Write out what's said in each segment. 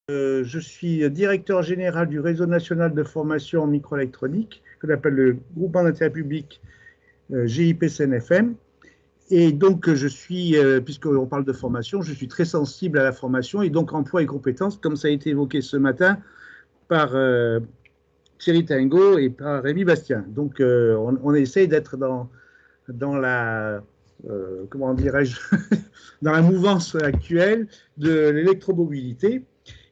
Je suis directeur général du réseau national de formation en microélectronique, que l'on appelle le groupement d'intérêt public GIP-CNFM. Et donc, puisqu'on parle de formation, je suis très sensible à la formation et donc emploi et compétences, comme ça a été évoqué ce matin par Thierry Tingot et par Rémi Bastien. Donc, on essaye d'être dans la, comment dirais-je, dans la mouvance actuelle de l'électromobilité.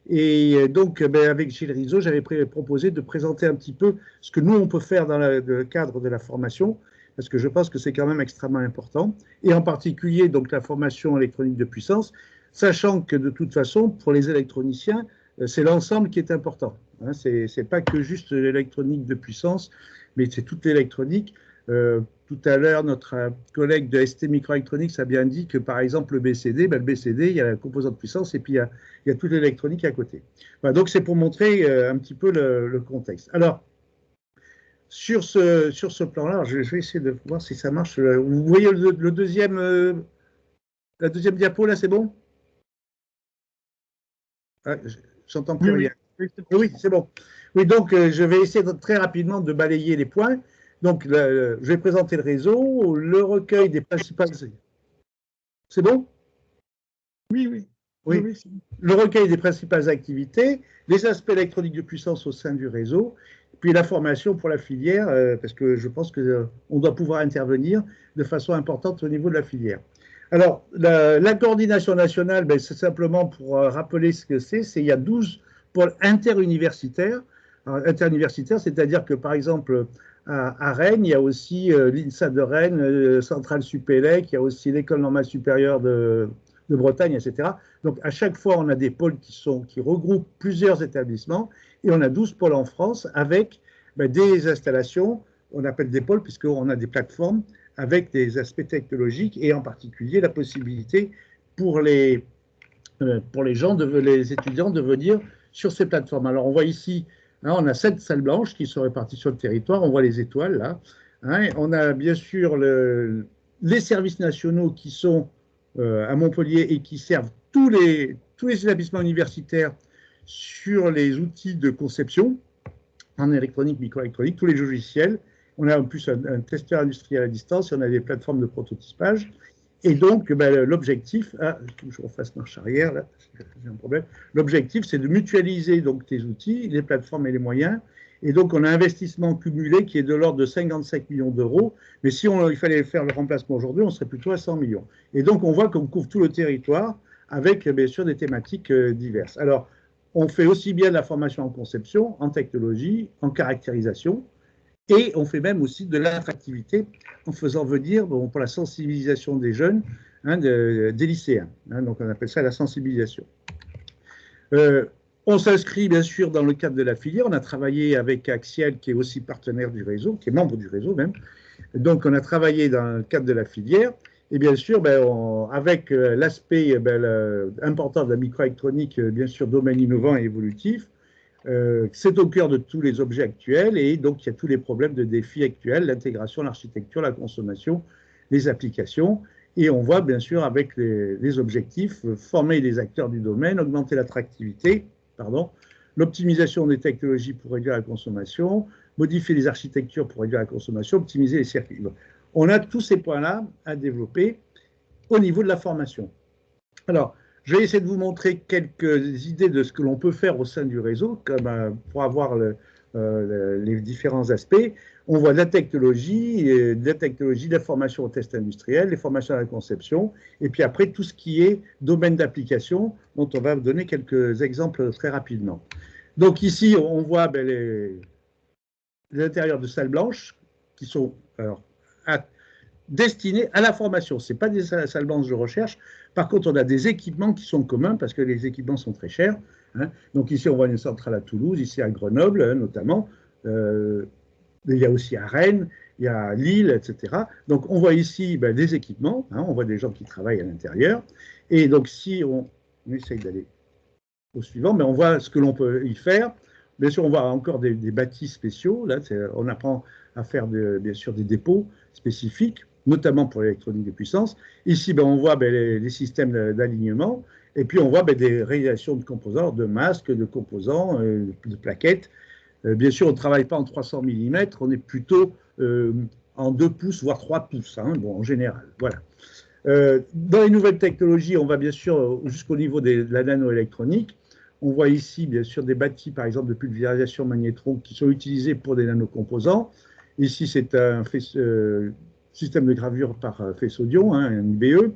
Et donc, avec Gilles Rizot, j'avais proposé de présenter un petit peu ce que nous, on peut faire dans le cadre de la formation, parce que je pense que c'est quand même extrêmement important, et en particulier donc la formation électronique de puissance, sachant que de toute façon, pour les électroniciens, c'est l'ensemble qui est important. Hein, c'est pas que juste l'électronique de puissance, mais c'est toute l'électronique. Tout à l'heure, notre collègue de ST Microelectronics a bien dit que, par exemple, le BCD, le BCD, il y a la composante puissance et puis il y a toute l'électronique à côté. Voilà, donc, c'est pour montrer un petit peu le contexte. Alors, sur ce plan-là, je vais essayer de voir si ça marche. Vous voyez le deuxième, la deuxième diapo, là, c'est bon? Ah, j'entends plus Oui, rien. oui. Oui, c'est bon. Oui, donc je vais essayer très rapidement de balayer les points. Donc, je vais présenter le réseau, le recueil des principales. C'est bon? Oui, oui. Oui, Oui. oui, c'est bon. Le recueil des principales activités, les aspects électroniques de puissance au sein du réseau, puis la formation pour la filière, parce que je pense qu'on doit pouvoir intervenir de façon importante au niveau de la filière. Alors, la coordination nationale, ben, c'est simplement pour rappeler ce que c'est, il y a 12 pôles interuniversitaires. Interuniversitaires, c'est-à-dire que, par exemple, à Rennes, il y a aussi l'INSA de Rennes, Centrale Supélec, il y a aussi l'École normale supérieure de Bretagne, etc. Donc, à chaque fois, on a des pôles qui regroupent plusieurs établissements et on a 12 pôles en France avec des installations, on appelle des pôles puisqu'on a des plateformes avec des aspects technologiques et en particulier la possibilité pour les gens, les étudiants de venir sur ces plateformes. Alors, on voit ici, hein, on a 7 salles blanches qui sont réparties sur le territoire, on voit les étoiles là. Hein, on a bien sûr les services nationaux qui sont à Montpellier et qui servent tous les établissements universitaires sur les outils de conception en électronique, microélectronique, tous les logiciels. On a en plus un testeur industriel à distance et on a des plateformes de prototypage. Et donc, l'objectif, je refasse marche arrière, là, j'ai un problème. L'objectif, c'est de mutualiser donc tes outils, les plateformes et les moyens. Et donc, on a un investissement cumulé qui est de l'ordre de 55 millions d'euros. Mais si il fallait faire le remplacement aujourd'hui, on serait plutôt à 100 millions. Et donc, on voit qu'on couvre tout le territoire avec, bien sûr, des thématiques diverses. Alors, on fait aussi bien de la formation en conception, en technologie, en caractérisation, et on fait même aussi de l'attractivité en faisant venir, bon, pour la sensibilisation des jeunes, hein, des lycéens. Hein, donc on appelle ça la sensibilisation. On s'inscrit bien sûr dans le cadre de la filière. On a travaillé avec Axiel, qui est aussi partenaire du réseau, qui est membre du réseau même. Donc on a travaillé dans le cadre de la filière. Et bien sûr, avec l'aspect important de la microélectronique, bien sûr, domaine innovant et évolutif, c'est au cœur de tous les objets actuels et donc il y a tous les problèmes de défis actuels, l'intégration, l'architecture, la consommation, les applications. Et on voit bien sûr avec les objectifs, former les acteurs du domaine, augmenter l'attractivité, l'optimisation des technologies pour réduire la consommation, modifier les architectures pour réduire la consommation, optimiser les circuits. On a tous ces points-là à développer au niveau de la formation. Alors, je vais essayer de vous montrer quelques idées de ce que l'on peut faire au sein du réseau, comme pour avoir les différents aspects. On voit de la technologie, de la formation au test industriel, les formations à la conception, et puis après tout ce qui est domaine d'application, dont on va vous donner quelques exemples très rapidement. Donc ici, on voit les intérieurs de salles blanches qui sont destinés à la formation. Ce n'est pas des salles blanches de recherche. Par contre, on a des équipements qui sont communs parce que les équipements sont très chers. Hein. Donc ici, on voit une centrale à Toulouse, ici à Grenoble notamment. Il y a aussi à Rennes, il y a à Lille, etc. Donc on voit ici des équipements. Hein, on voit des gens qui travaillent à l'intérieur. Et donc si on essaye d'aller au suivant, mais on voit ce que l'on peut y faire. Bien sûr, on voit encore des bâtis spéciaux. Là, on apprend à faire bien sûr des dépôts spécifiques, notamment pour l'électronique de puissance. Ici, on voit les systèmes d'alignement. Et puis on voit des réalisations de composants, de masques, de composants, de plaquettes. Bien sûr, on ne travaille pas en 300 mm, on est plutôt en 2 pouces, voire 3 pouces, hein, bon, en général. Voilà. Dans les nouvelles technologies, on va bien sûr jusqu'au niveau de la nanoélectronique. On voit ici, bien sûr, des bâtis, par exemple, de pulvérisation magnétron qui sont utilisés pour des nanocomposants. Ici, c'est un système de gravure par faisceau d'ion, hein, un IBE.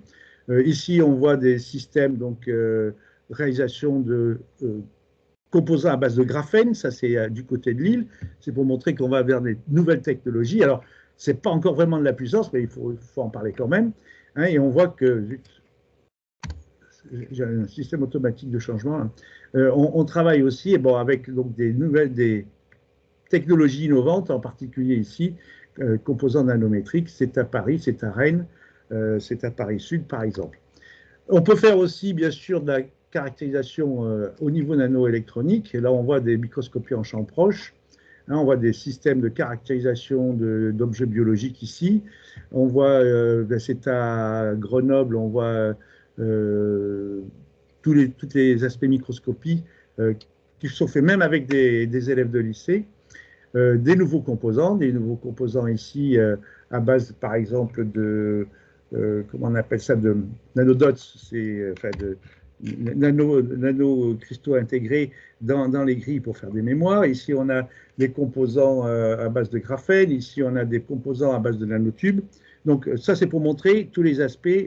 Ici, on voit des systèmes, donc, réalisation de composants à base de graphène. Ça, c'est du côté de Lille. C'est pour montrer qu'on va vers des nouvelles technologies. Alors, ce n'est pas encore vraiment de la puissance, mais il faut en parler quand même. Hein, et on voit que j'ai un système automatique de changement. Hein. On travaille aussi bon, avec donc, des technologies innovantes, en particulier ici, composants nanométriques. C'est à Paris, c'est à Rennes, c'est à Paris Sud, par exemple. On peut faire aussi, bien sûr, de la caractérisation au niveau nanoélectronique. Et là, on voit des microscopies en champ proche. Hein, on voit des systèmes de caractérisation d'objets biologiques ici. On voit, c'est à Grenoble, on voit tous les aspects microscopie qui sont faits même avec des élèves de lycée. Des nouveaux composants ici à base, par exemple, de, comment on appelle ça, de nanodots, c'est enfin de nano-cristaux intégrés dans les grilles pour faire des mémoires. Ici, on a des composants à base de graphène. Ici, on a des composants à base de nanotubes. Donc, ça, c'est pour montrer tous les aspects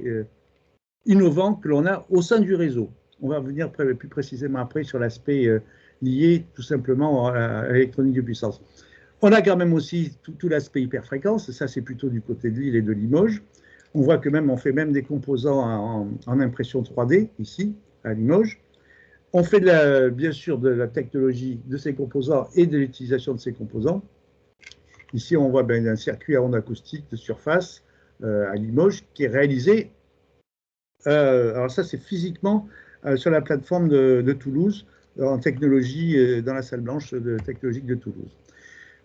innovants que l'on a au sein du réseau. On va venir plus précisément après sur l'aspect lié tout simplement à l'électronique de puissance. On a quand même aussi tout l'aspect hyperfréquence. Ça, c'est plutôt du côté de Lille et de Limoges. On voit que même on fait même des composants en impression 3D ici à Limoges. On fait bien sûr de la technologie de ces composants et de l'utilisation de ces composants. Ici, on voit un circuit à ondes acoustiques de surface à Limoges qui est réalisé. Alors ça, c'est physiquement sur la plateforme de Toulouse en technologie dans la salle blanche technologique de Toulouse.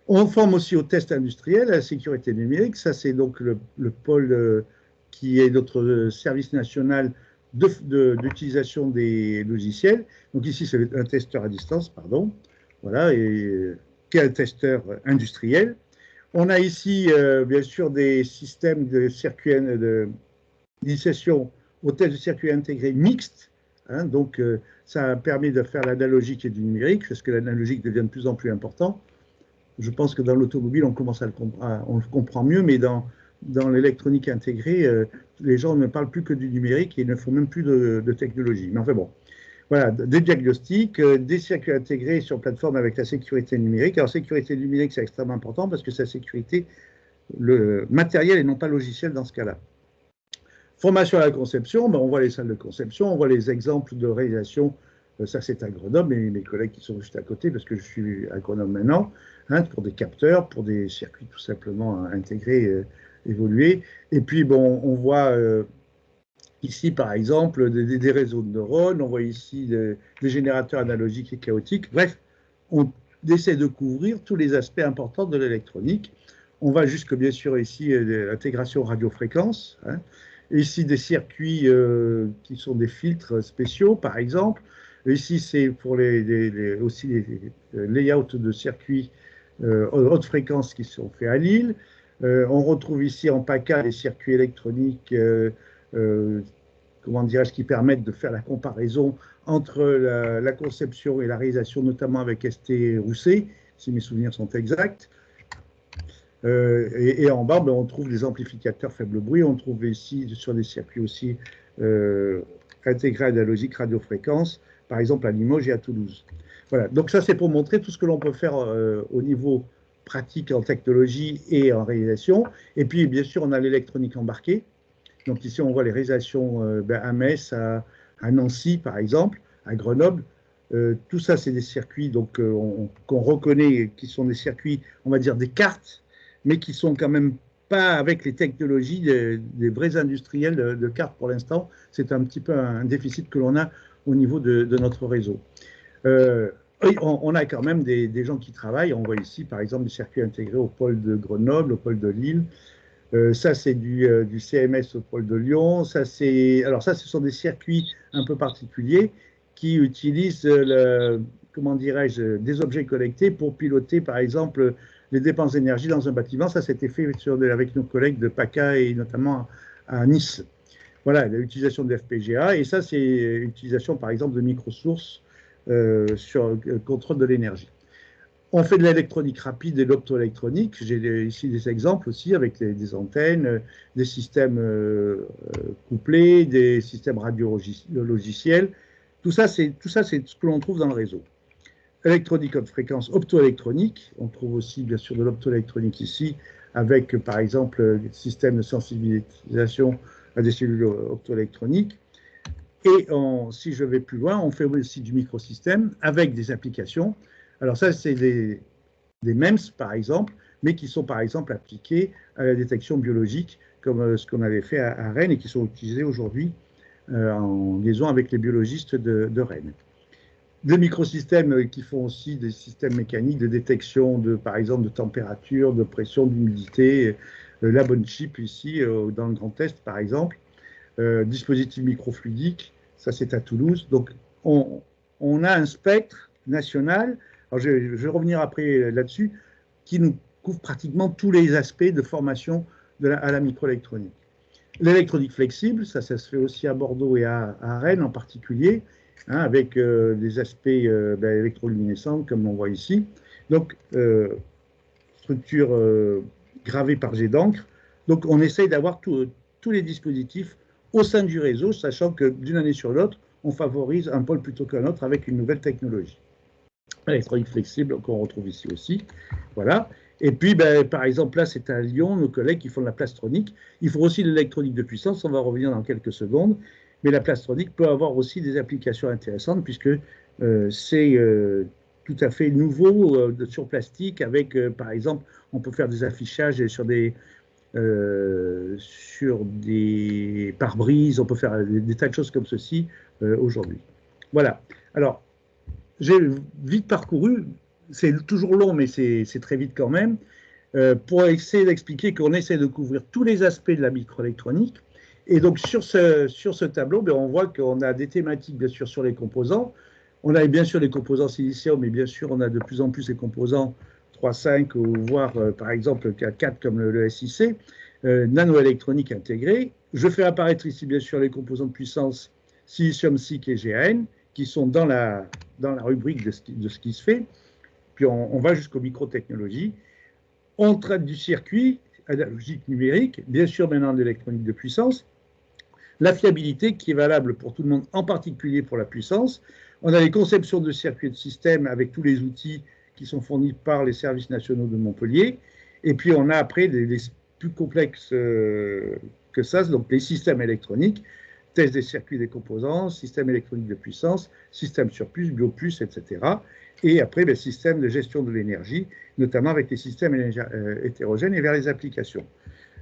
On forme aussi au test industriel, à la sécurité numérique. Ça, c'est donc le pôle qui est notre service national d'utilisation des logiciels. Donc ici, c'est un testeur à distance, pardon, voilà, et qui est un testeur industriel. On a ici, bien sûr, des systèmes de circuits d'initiation au test de circuits intégrés mixtes. Hein, donc, ça permet de faire l'analogique et du numérique, parce que l'analogique devient de plus en plus important. Je pense que dans l'automobile, on commence on le comprend mieux, mais dans l'électronique intégrée, les gens ne parlent plus que du numérique et ils ne font même plus de technologie. Mais enfin bon, voilà, des diagnostics, des circuits intégrés sur plateforme avec la sécurité numérique. Alors, sécurité numérique, c'est extrêmement important parce que c'est la sécurité matérielle et non pas logicielle dans ce cas-là. Formation à la conception, on voit les salles de conception, on voit les exemples de réalisation. Ça, c'est à Grenoble, et mes collègues qui sont juste à côté, parce que je suis à Grenoble maintenant, hein, pour des capteurs, pour des circuits tout simplement intégrés, évolués. Et puis, bon, on voit ici, par exemple, des réseaux de neurones, on voit ici des générateurs analogiques et chaotiques. Bref, on essaie de couvrir tous les aspects importants de l'électronique. On va jusque, bien sûr, ici, l'intégration radiofréquence. Hein. Ici, des circuits qui sont des filtres spéciaux, par exemple. Ici, c'est pour aussi les layouts de circuits haute fréquence qui sont faits à Lille. On retrouve ici en PACA des circuits électroniques, comment dirais-je, qui permettent de faire la comparaison entre la conception et la réalisation, notamment avec ST Rousset, si mes souvenirs sont exacts. Et en bas, on trouve des amplificateurs faible bruit. On trouve ici sur des circuits aussi intégrés analogiques radiofréquence, par exemple à Limoges et à Toulouse. Voilà, donc ça c'est pour montrer tout ce que l'on peut faire au niveau pratique en technologie et en réalisation. Et puis bien sûr on a l'électronique embarquée. Donc ici on voit les réalisations à Metz, à Nancy par exemple, à Grenoble. Tout ça c'est des circuits qu'on reconnaît, qui sont des circuits, on va dire des cartes, mais qui sont quand même pas avec les technologies des vrais industriels de cartes pour l'instant. C'est un petit peu un déficit que l'on a au niveau de notre réseau. On a quand même des gens qui travaillent. On voit ici, par exemple, des circuits intégrés au pôle de Grenoble, au pôle de Lille. Ça, c'est du CMS au pôle de Lyon. Alors ça, ce sont des circuits un peu particuliers qui utilisent comment dirais-je, des objets connectés pour piloter, par exemple, les dépenses d'énergie dans un bâtiment. Ça, c'était fait avec nos collègues de PACA et notamment à Nice. Voilà, l'utilisation de FPGA. Et ça, c'est l'utilisation, par exemple, de microsources sur le contrôle de l'énergie. On fait de l'électronique rapide et de l'optoélectronique. J'ai ici des exemples aussi avec des antennes, des systèmes couplés, des systèmes radio-logiciels. Tout ça, c'est ce que l'on trouve dans le réseau. Électronique haute fréquence, optoélectronique. On trouve aussi, bien sûr, de l'optoélectronique ici, avec, par exemple, des systèmes de sensibilisation à des cellules optoélectroniques. Et si je vais plus loin, on fait aussi du microsystème avec des applications. Alors ça, c'est des MEMS, par exemple, mais qui sont, par exemple, appliqués à la détection biologique, comme ce qu'on avait fait à Rennes et qui sont utilisés aujourd'hui en liaison avec les biologistes de Rennes. Des microsystèmes qui font aussi des systèmes mécaniques de détection, par exemple, de température, de pression, d'humidité. La bonne chip ici, dans le Grand Est, par exemple. Dispositif microfluidique, ça c'est à Toulouse. Donc on a un spectre national, alors je vais revenir après là-dessus, qui nous couvre pratiquement tous les aspects de formation à la microélectronique. L'électronique flexible, ça se fait aussi à Bordeaux et à Rennes en particulier, hein, avec des aspects électroluminescents comme on voit ici. Donc, structure gravée par jet d'encre. Donc, on essaye d'avoir tous les dispositifs au sein du réseau, sachant que d'une année sur l'autre, on favorise un pôle plutôt qu'un autre avec une nouvelle technologie. Électronique flexible qu'on retrouve ici aussi. Voilà. Et puis, par exemple, là, c'est à Lyon, nos collègues qui font de la plastronique. Il faut aussi de l'électronique de puissance, on va revenir dans quelques secondes. Mais la plastronique peut avoir aussi des applications intéressantes puisque c'est tout à fait nouveau sur plastique avec, par exemple, on peut faire des affichages sur des pare-brises, on peut faire des tas de choses comme ceci aujourd'hui. Voilà. Alors, j'ai vite parcouru, c'est toujours long, mais c'est très vite quand même, pour essayer d'expliquer qu'on essaie de couvrir tous les aspects de la microélectronique. Et donc, sur ce tableau, on voit qu'on a des thématiques, bien sûr, sur les composants. On a bien sûr les composants silicium, mais bien sûr, on a de plus en plus les composants 3, 5, ou voire, par exemple, 4 comme le SiC, nanoélectronique intégrée. Je fais apparaître ici, bien sûr, les composants de puissance silicium, SiC et GAN, qui sont dans la rubrique de ce qui se fait. Puis on va jusqu'aux microtechnologies. On traite du circuit, à la logique numérique, bien sûr maintenant de l'électronique de puissance, la fiabilité qui est valable pour tout le monde, en particulier pour la puissance. On a les conceptions de circuits et de systèmes avec tous les outils qui sont fournis par les services nationaux de Montpellier. Et puis on a après des plus complexes que ça, donc les systèmes électroniques, test des circuits des composants, système électronique de puissance, système sur puce, biopuce, etc. Et après, système de gestion de l'énergie, notamment avec les systèmes hétérogènes et vers les applications.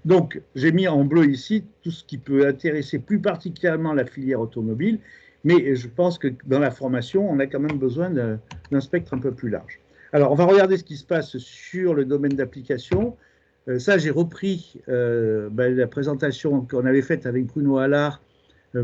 Donc, j'ai mis en bleu ici tout ce qui peut intéresser plus particulièrement la filière automobile, mais je pense que dans la formation, on a quand même besoin d'un spectre un peu plus large. Alors, on va regarder ce qui se passe sur le domaine d'application. Ça, j'ai repris la présentation qu'on avait faite avec Bruno Allard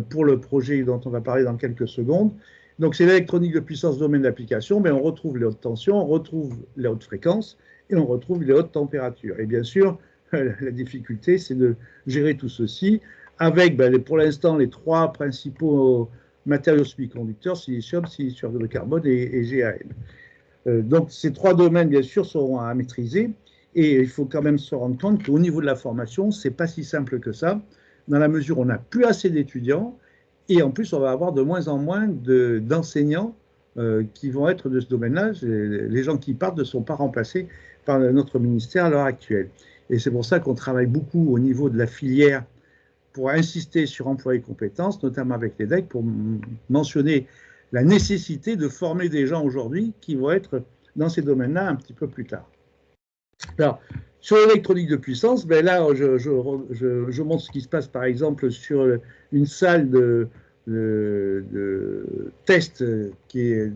pour le projet dont on va parler dans quelques secondes. Donc, c'est l'électronique de puissance domaine d'application, mais on retrouve les hautes tensions, on retrouve les hautes fréquences et on retrouve les hautes températures. Et bien sûr, la difficulté, c'est de gérer tout ceci avec, pour l'instant, les trois principaux matériaux semi-conducteurs, silicium, silicium de carbone et GAN. Donc, ces trois domaines, bien sûr, seront à maîtriser. Et il faut quand même se rendre compte qu'au niveau de la formation, ce n'est pas si simple que ça, dans la mesure où on n'a plus assez d'étudiants, et en plus, on va avoir de moins en moins d'enseignants qui vont être de ce domaine-là. Les gens qui partent ne sont pas remplacés par notre ministère à l'heure actuelle. Et c'est pour ça qu'on travaille beaucoup au niveau de la filière pour insister sur emploi et compétences, notamment avec les DEC, pour mentionner la nécessité de former des gens aujourd'hui qui vont être dans ces domaines-là un petit peu plus tard. Alors, sur l'électronique de puissance, là, je montre ce qui se passe, par exemple, sur une salle de test qui est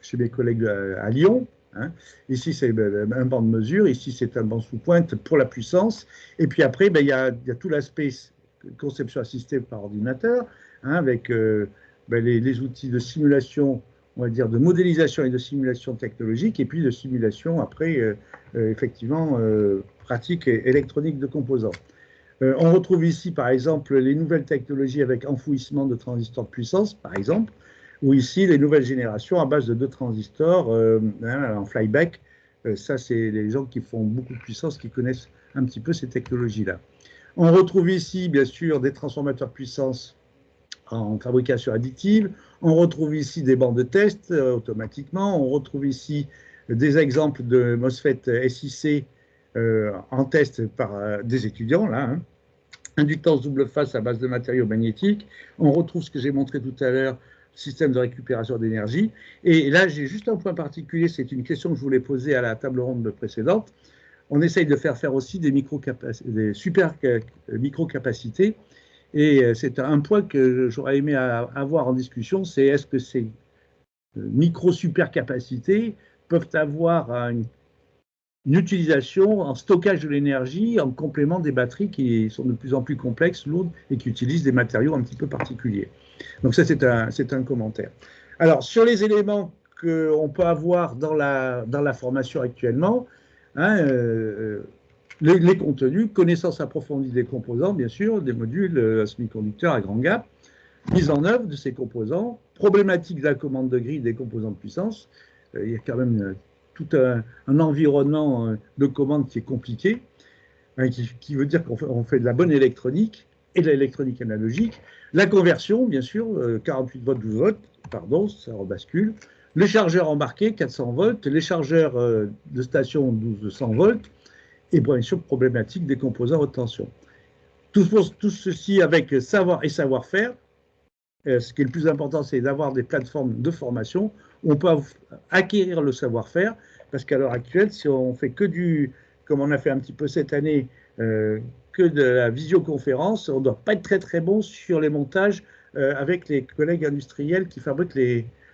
chez mes collègues à Lyon. hein. Ici, c'est un banc de mesure. Ici, c'est un banc sous pointe pour la puissance. Et puis après, il y a tout l'aspect conception assistée par ordinateur, hein, avec les outils de simulation, on va dire, de modélisation et de simulation technologique, et puis de simulation, après, effectivement, pratique et électronique de composants. On retrouve ici, par exemple, les nouvelles technologies avec enfouissement de transistors de puissance, par exemple, ou ici, les nouvelles générations à base de 2 transistors en flyback. Ça, c'est les gens qui font beaucoup de puissance, qui connaissent un petit peu ces technologies-là. On retrouve ici, bien sûr, des transformateurs de puissance en fabrication additive. On retrouve ici des bancs de test automatiquement. On retrouve ici des exemples de MOSFET SiC en test par des étudiants, là, hein. Inductance double face à base de matériaux magnétiques. On retrouve ce que j'ai montré tout à l'heure, système de récupération d'énergie. Et là, j'ai juste un point particulier, c'est une question que je voulais poser à la table ronde précédente. On essaye de faire aussi des super micro-capacités. Et c'est un point que j'aurais aimé avoir en discussion, c'est est-ce que ces micro-super capacités peuvent avoir une utilisation en stockage de l'énergie en complément des batteries qui sont de plus en plus complexes, lourdes et qui utilisent des matériaux un petit peu particuliers. Donc ça, c'est un commentaire. Alors, sur les éléments qu'on peut avoir dans la formation actuellement, hein, les contenus, connaissance approfondie des composants, bien sûr, des modules semi-conducteurs à grand gap, mise en œuvre de ces composants, problématique de la commande de grille des composants de puissance. Il y a quand même tout un environnement de commande qui est compliqué, hein, qui veut dire qu'on fait de la bonne électronique et de l'électronique analogique. La conversion, bien sûr, 48 volts, 12 volts, pardon, ça rebascule. Les chargeurs embarqués, 400 volts. Les chargeurs de station, 1200 volts. Et bien sûr, problématique des composants haute tension. Tout ceci avec savoir et savoir-faire. Ce qui est le plus important, c'est d'avoir des plateformes de formation où on peut acquérir le savoir-faire, parce qu'à l'heure actuelle, si on fait que comme on a fait un petit peu cette année, que de la visioconférence, on ne doit pas être très très bon sur les montages avec les collègues industriels qui fabriquent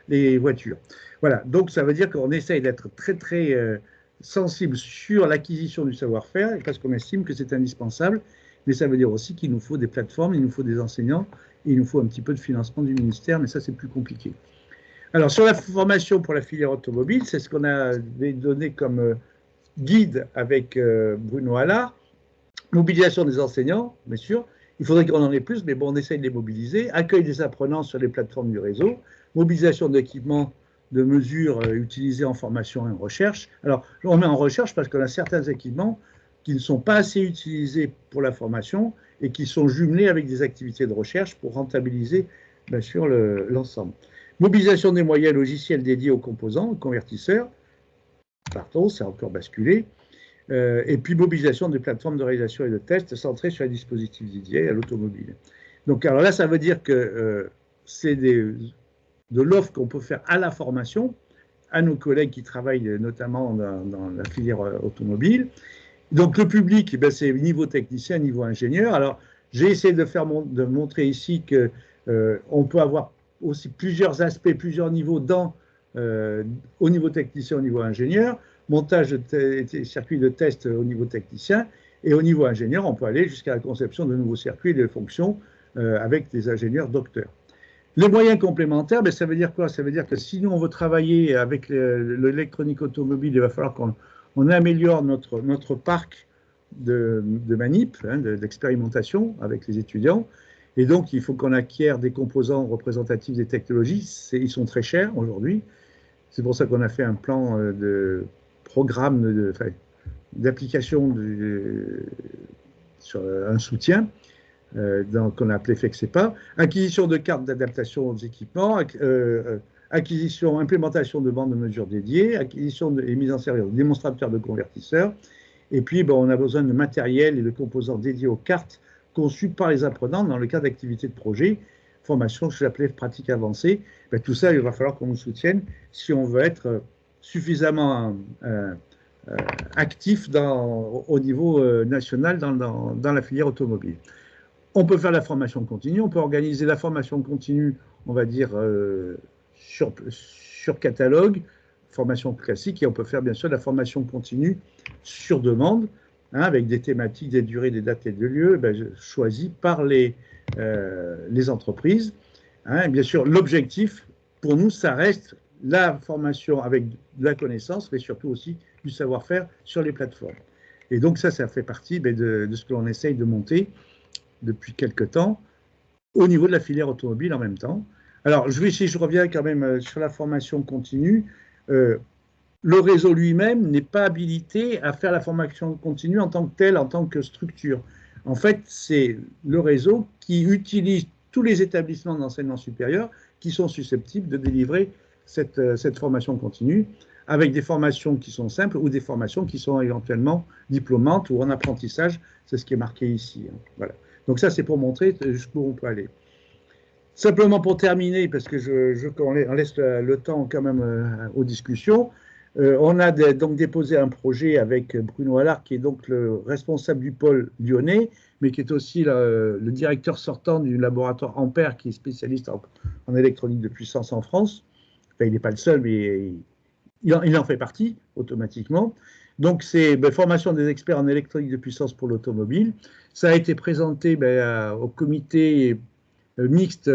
les voitures. Voilà, donc ça veut dire qu'on essaye d'être très très sensible sur l'acquisition du savoir-faire, parce qu'on estime que c'est indispensable, mais ça veut dire aussi qu'il nous faut des plateformes, il nous faut des enseignants, et il nous faut un petit peu de financement du ministère, mais ça c'est plus compliqué. Alors sur la formation pour la filière automobile, c'est ce qu'on a donné comme guide avec Bruno Allard. Mobilisation des enseignants, bien sûr, il faudrait qu'on en ait plus, mais bon, on essaye de les mobiliser. Accueil des apprenants sur les plateformes du réseau, mobilisation d'équipements de mesures utilisés en formation et en recherche. Alors, on met en recherche parce qu'on a certains équipements qui ne sont pas assez utilisés pour la formation et qui sont jumelés avec des activités de recherche pour rentabiliser, bien sûr, l'ensemble. Mobilisation des moyens logiciels dédiés aux composants, aux convertisseurs. Pardon, c'est encore basculé. Et puis mobilisation des plateformes de réalisation et de tests centrées sur les dispositifs dédiés à l'automobile. Donc, alors là, ça veut dire que c'est de l'offre qu'on peut faire à la formation, à nos collègues qui travaillent notamment dans la filière automobile. Donc, le public, ben, c'est niveau technicien, niveau ingénieur. Alors, j'ai essayé de montrer ici qu'on peut avoir aussi plusieurs aspects, plusieurs niveaux au niveau technicien, au niveau ingénieur, montage de circuits de test au niveau technicien, et au niveau ingénieur, on peut aller jusqu'à la conception de nouveaux circuits et de fonctions avec des ingénieurs docteurs. Les moyens complémentaires, ben, ça veut dire quoi? Ça veut dire que si nous, on veut travailler avec l'électronique automobile, il va falloir qu'on améliore notre parc de manip, hein, d'expérimentation avec les étudiants. Et donc, il faut qu'on acquiert des composants représentatifs des technologies. Ils sont très chers aujourd'hui. C'est pour ça qu'on a fait un plan de programme d'application sur un soutien qu'on a appelé FEXEPA, acquisition de cartes d'adaptation aux équipements, acquisition, implémentation de bandes de mesure dédiées, acquisition et mise en service de démonstrateurs de convertisseurs, et puis on a besoin de matériel et de composants dédiés aux cartes conçus par les apprenants dans le cadre d'activités de projet, formation que j'appelais pratique avancée. Ben, tout ça, il va falloir qu'on nous soutienne si on veut être suffisamment actif au niveau national dans la filière automobile. On peut faire la formation continue, on peut organiser la formation continue, on va dire, sur catalogue, formation classique, et on peut faire bien sûr de la formation continue sur demande, hein, avec des thématiques, des durées, des dates et des lieux choisis par les entreprises. Hein. Et bien sûr, l'objectif, pour nous, ça reste la formation avec de la connaissance, mais surtout aussi du savoir-faire sur les plateformes. Et donc ça fait partie de ce que l'on essaye de monter depuis quelques temps au niveau de la filière automobile en même temps. Alors, si je reviens quand même sur la formation continue, le réseau lui-même n'est pas habilité à faire la formation continue en tant que telle, en tant que structure. En fait, c'est le réseau qui utilise tous les établissements d'enseignement supérieur qui sont susceptibles de délivrer cette formation continue, avec des formations qui sont simples ou des formations qui sont éventuellement diplômantes ou en apprentissage. C'est ce qui est marqué ici. Hein. Voilà. Donc ça, c'est pour montrer jusqu'où on peut aller. Simplement pour terminer, parce que on laisse le temps quand même aux discussions, on a donc déposé un projet avec Bruno Allard, qui est donc le responsable du pôle lyonnais, mais qui est aussi le directeur sortant du laboratoire Ampère, qui est spécialiste en électronique de puissance en France. Enfin, il n'est pas le seul, mais il en fait partie automatiquement. Donc, c'est formation des experts en électronique de puissance pour l'automobile. Ça a été présenté au comité mixte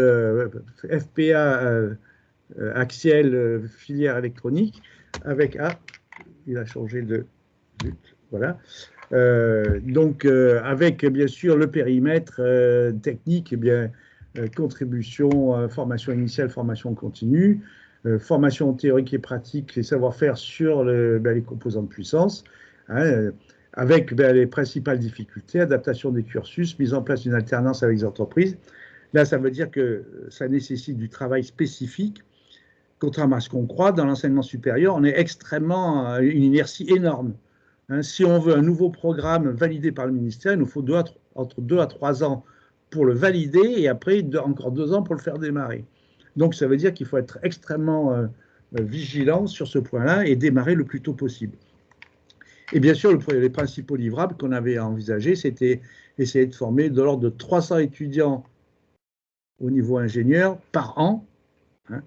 FPA Axiel filière électronique avec il a changé de but, voilà. Donc avec bien sûr le périmètre technique, contribution, formation initiale, formation continue, formation théorique et pratique et savoir-faire sur les composants de puissance, hein, avec les principales difficultés, adaptation des cursus, mise en place d'une alternance avec les entreprises. Là, ça veut dire que ça nécessite du travail spécifique. Contrairement à ce qu'on croit, dans l'enseignement supérieur, on est extrêmement une inertie énorme. Hein, si on veut un nouveau programme validé par le ministère, il nous faut entre 2 à 3 ans pour le valider et après encore 2 ans pour le faire démarrer. Donc ça veut dire qu'il faut être extrêmement vigilant sur ce point-là et démarrer le plus tôt possible. Et bien sûr, les principaux livrables qu'on avait envisagés, c'était essayer de former de l'ordre de 300 étudiants au niveau ingénieur par an. Hein.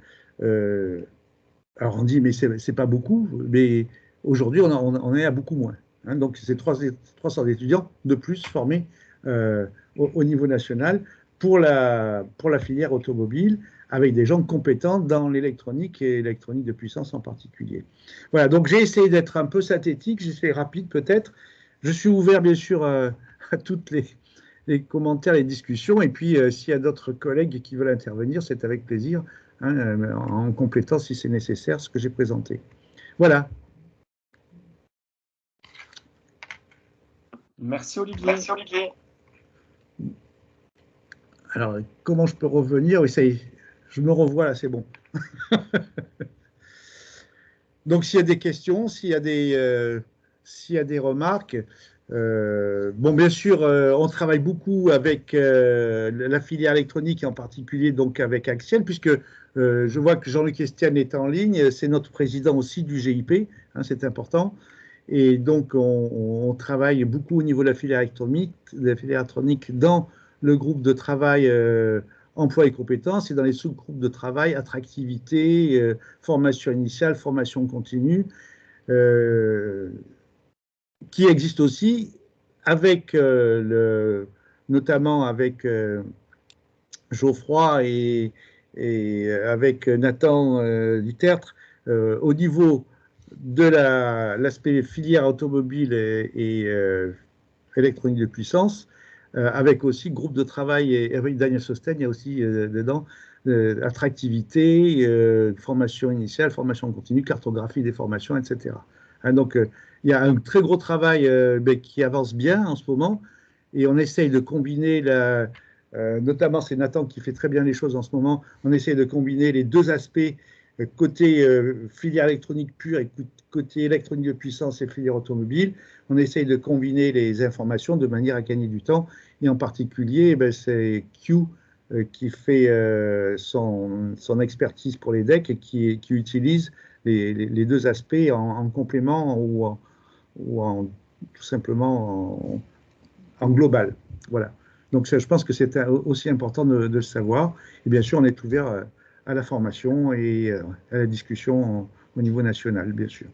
Alors on dit, mais c'est pas beaucoup, mais aujourd'hui on est à beaucoup moins. Hein. Donc c'est 300 étudiants de plus formés au niveau national pour la filière automobile, avec des gens compétents dans l'électronique et l'électronique de puissance en particulier. Voilà, donc j'ai essayé d'être un peu synthétique, j'ai essayé rapide peut-être. Je suis ouvert bien sûr à toutes les commentaires, les discussions, et puis s'il y a d'autres collègues qui veulent intervenir, c'est avec plaisir, hein, en complétant si c'est nécessaire ce que j'ai présenté. Voilà. Merci Olivier. Merci Olivier. Alors, comment je peux revenir? Oui, ça y est, je me revois là, c'est bon. Donc, s'il y a des questions, s'il y a des remarques, bon, bien sûr, on travaille beaucoup avec la filière électronique et en particulier donc avec Axiel, puisque je vois que Jean-Luc Estienne est en ligne, c'est notre président aussi du GIP, hein, c'est important. Et donc, on travaille beaucoup au niveau de la filière électronique dans le groupe de travail emploi et compétences et dans les sous-groupes de travail attractivité, formation initiale, formation continue, qui existent aussi avec notamment avec Geoffroy et avec Nathan Dutertre au niveau de l'aspect filière automobile et électronique de puissance, avec aussi groupe de travail, et avec Daniel Sosten, il y a aussi dedans attractivité, formation initiale, formation continue, cartographie des formations, etc. Hein, donc, il y a un très gros travail qui avance bien en ce moment, et on essaye de combiner, notamment c'est Nathan qui fait très bien les choses en ce moment, on essaye de combiner les deux aspects, côté filière électronique pure et côté électronique de puissance et filière automobile. On essaye de combiner les informations de manière à gagner du temps, et en particulier, c'est Q qui fait son expertise pour les decks et qui utilise les deux aspects en complément ou tout simplement en global. Voilà. Donc je pense que c'est aussi important de le savoir. Et bien sûr, on est ouvert à la formation et à la discussion au niveau national, bien sûr.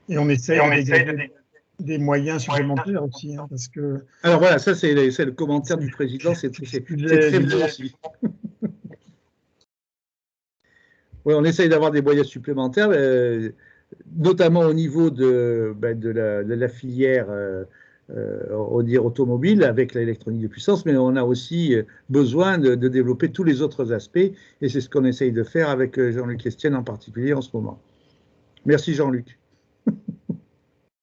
Et on essaye de dégager des moyens supplémentaires aussi, hein, parce que… Alors voilà, ça c'est le commentaire du président, c'est très bon aussi. Oui, on essaye d'avoir des moyens supplémentaires, notamment au niveau de la filière on dire automobile avec l'électronique de puissance, mais on a aussi besoin de développer tous les autres aspects, et c'est ce qu'on essaye de faire avec Jean-Luc Estienne en particulier en ce moment. Merci Jean-Luc.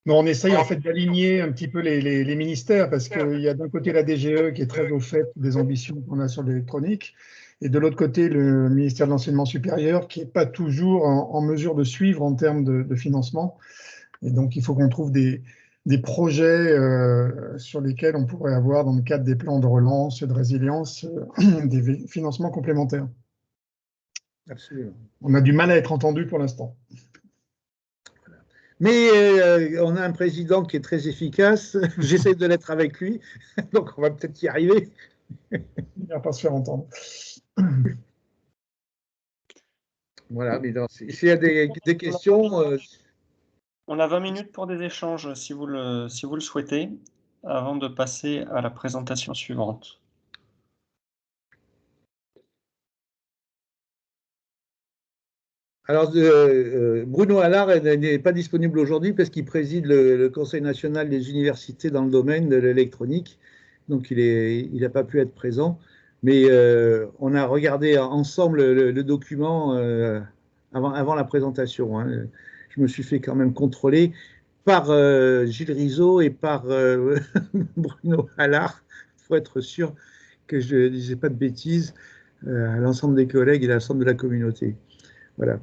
On essaye en fait d'aligner un petit peu les ministères, parce qu'il y a d'un côté la DGE qui est très au fait des ambitions qu'on a sur l'électronique, et de l'autre côté le ministère de l'Enseignement supérieur qui n'est pas toujours en mesure de suivre en termes de financement. Et donc il faut qu'on trouve des projets sur lesquels on pourrait avoir, dans le cadre des plans de relance et de résilience, des financements complémentaires. Absolument. On a du mal à être entendu pour l'instant. Mais on a un président qui est très efficace. J'essaie de l'être avec lui, donc on va peut-être y arriver. Il ne va pas se faire entendre. Voilà, mais s'il y a des questions… On a 20 minutes pour des échanges, si vous le souhaitez, avant de passer à la présentation suivante. Alors, Bruno Allard n'est pas disponible aujourd'hui parce qu'il préside le Conseil national des universités dans le domaine de l'électronique. Donc, il n'a pas pu être présent. Mais on a regardé ensemble le document avant la présentation. Hein. Je me suis fait quand même contrôler par Gilles Rizzo et par Bruno Allard pour être sûr que je ne disais pas de bêtises à l'ensemble des collègues et à l'ensemble de la communauté. Voilà.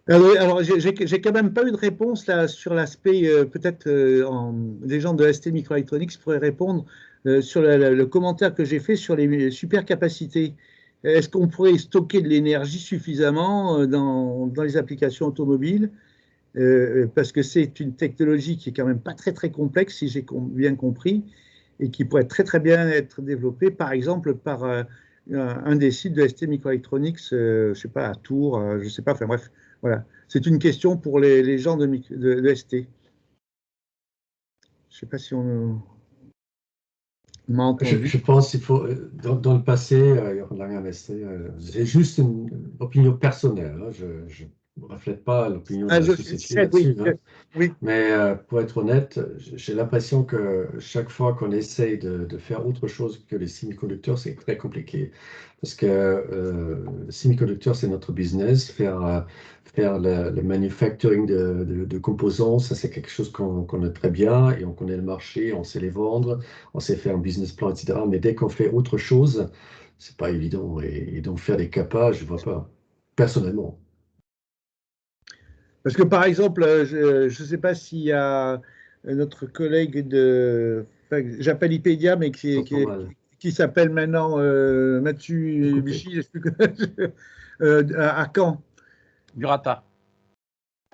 Alors, j'ai quand même pas eu de réponse là sur l'aspect, peut-être les gens de ST Microelectronics pourraient répondre sur le commentaire que j'ai fait sur les supercapacités. Est-ce qu'on pourrait stocker de l'énergie suffisamment dans les applications automobiles parce que c'est une technologie qui est quand même pas très complexe, si j'ai bien compris, et qui pourrait très bien être développée, par exemple, par un des sites de ST Microelectronics, je sais pas, à Tours, je sais pas, enfin bref. Voilà, c'est une question pour les gens de ST. Je ne sais pas si on m'a entendu. Je pense qu'il faut, dans le passé, on l'a rien ST. J'ai juste une opinion personnelle. Hein, je ne reflète pas l'opinion de la société là-dessus. Hein. Oui. Mais pour être honnête, j'ai l'impression que chaque fois qu'on essaye de faire autre chose que les semi-conducteurs, c'est très compliqué. Parce que semi-conducteurs, c'est notre business. Faire le manufacturing de composants, ça c'est quelque chose qu'on connaît très bien et on connaît le marché, on sait les vendre, on sait faire un business plan, etc. Mais dès qu'on fait autre chose, c'est pas évident. Et donc faire des CAPA, je ne vois pas, personnellement. Parce que par exemple, je ne sais pas s'il y a notre collègue j'appelle Ipédia, mais qui s'appelle maintenant Mathieu Vichy, je sais plus à Caen. Murata.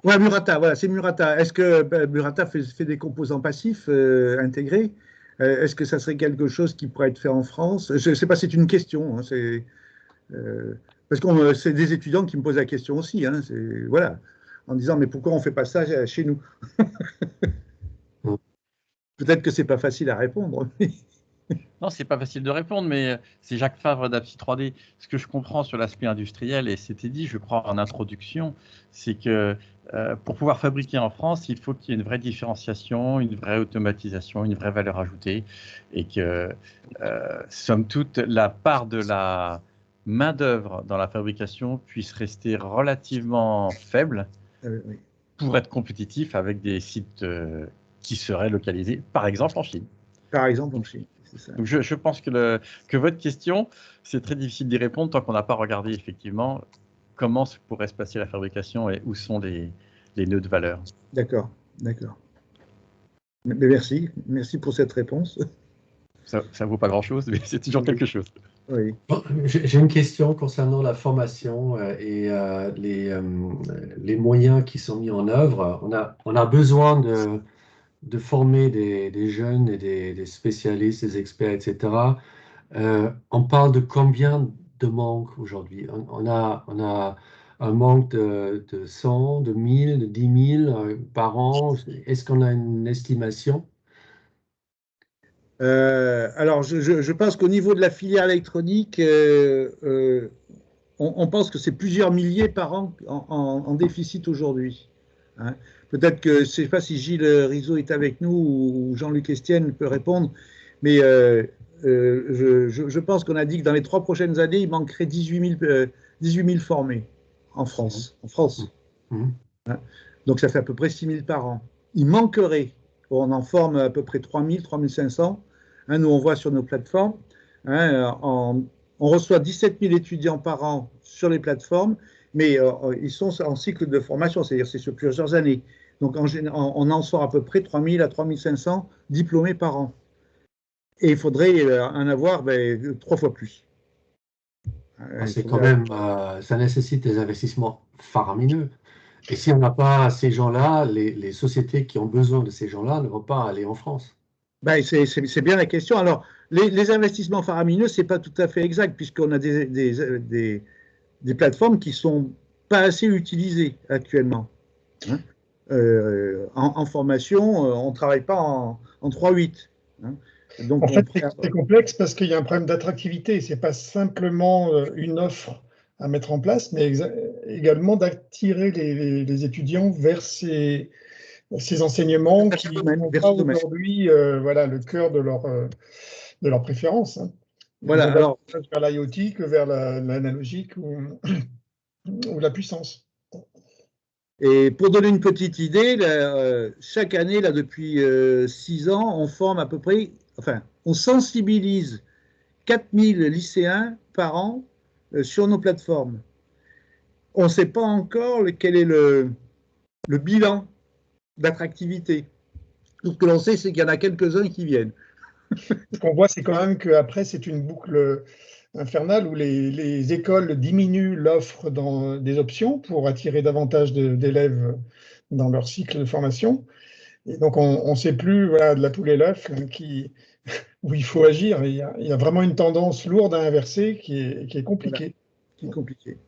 Ouais, Murata, voilà, c'est Murata. Est-ce que Murata fait des composants passifs intégrés? Est-ce que ça serait quelque chose qui pourrait être fait en France? Je ne sais pas, c'est une question. Hein, parce que c'est des étudiants qui me posent la question aussi. Hein, voilà, en disant, mais pourquoi on ne fait pas ça chez nous? Peut-être que ce n'est pas facile à répondre. Non, c'est pas facile de répondre, mais c'est Jacques Favre d'Apsi 3D. Ce que je comprends sur l'aspect industriel, et c'était dit, je crois, en introduction, c'est que pour pouvoir fabriquer en France, il faut qu'il y ait une vraie différenciation, une vraie automatisation, une vraie valeur ajoutée, et que, somme toute, la part de la main-d'œuvre dans la fabrication puisse rester relativement faible Oui. pour être compétitif avec des sites qui seraient localisés, par exemple, en Chine. Par exemple, en Chine. Donc je pense que votre question, c'est très difficile d'y répondre tant qu'on n'a pas regardé effectivement comment pourrait se passer la fabrication et où sont les nœuds de valeur. D'accord. Mais merci pour cette réponse. Ça ne vaut pas grand-chose, mais c'est toujours quelque chose. Oui. Bon, j'ai une question concernant la formation et les moyens qui sont mis en œuvre. On a besoin de former des jeunes et des spécialistes, des experts, etc. On parle de combien de manques aujourd'hui? On a un manque de 100, de 1000, de 10 000 par an? Est-ce qu'on a une estimation? Alors, je pense qu'au niveau de la filière électronique, on pense que c'est plusieurs milliers par an en déficit aujourd'hui. Hein. Peut-être que, je ne sais pas si Gilles Rizot est avec nous ou Jean-Luc Estienne peut répondre, mais je pense qu'on a dit que dans les 3 prochaines années, il manquerait 18 000 formés en France. Mmh. Hein. Donc ça fait à peu près 6 000 par an. Il manquerait, on en forme à peu près 3 000, 3 500. Hein, nous, on voit sur nos plateformes, hein, on reçoit 17 000 étudiants par an sur les plateformes, mais ils sont en cycle de formation, c'est-à-dire c'est sur plusieurs années. Donc on en sort à peu près 3 000 à 3 500 diplômés par an. Et il faudrait en avoir 3 fois plus. C'est quand même, ça nécessite des investissements faramineux. Et si on n'a pas ces gens-là, les sociétés qui ont besoin de ces gens-là ne vont pas aller en France. C'est bien la question. Alors, les investissements faramineux, ce n'est pas tout à fait exact, puisqu'on a des plateformes qui ne sont pas assez utilisées actuellement. Hein. En formation, on ne travaille pas en 3-8. Hein. Donc, en fait, c'est complexe parce qu'il y a un problème d'attractivité. Ce n'est pas simplement une offre à mettre en place, mais également d'attirer les étudiants vers ces enseignements qui ne sont pas aujourd'hui voilà, le cœur de leur préférence. Hein. Voilà, alors, vers l'IoT que vers l'analogique ou la puissance. Et pour donner une petite idée, chaque année, là, depuis 6 ans, on forme à peu près, enfin, on sensibilise 4000 lycéens par an sur nos plateformes. On ne sait pas encore quel est le bilan d'attractivité. Tout ce que l'on sait, c'est qu'il y en a quelques-uns qui viennent. Ce qu'on voit, c'est quand même qu'après, c'est une boucle infernale où les écoles diminuent l'offre dans des options pour attirer davantage d'élèves dans leur cycle de formation. Et donc, on ne sait plus, voilà, de la poule et l'œuf où il faut agir. Il y a vraiment une tendance lourde à inverser qui est compliquée. Voilà, qui est compliquée.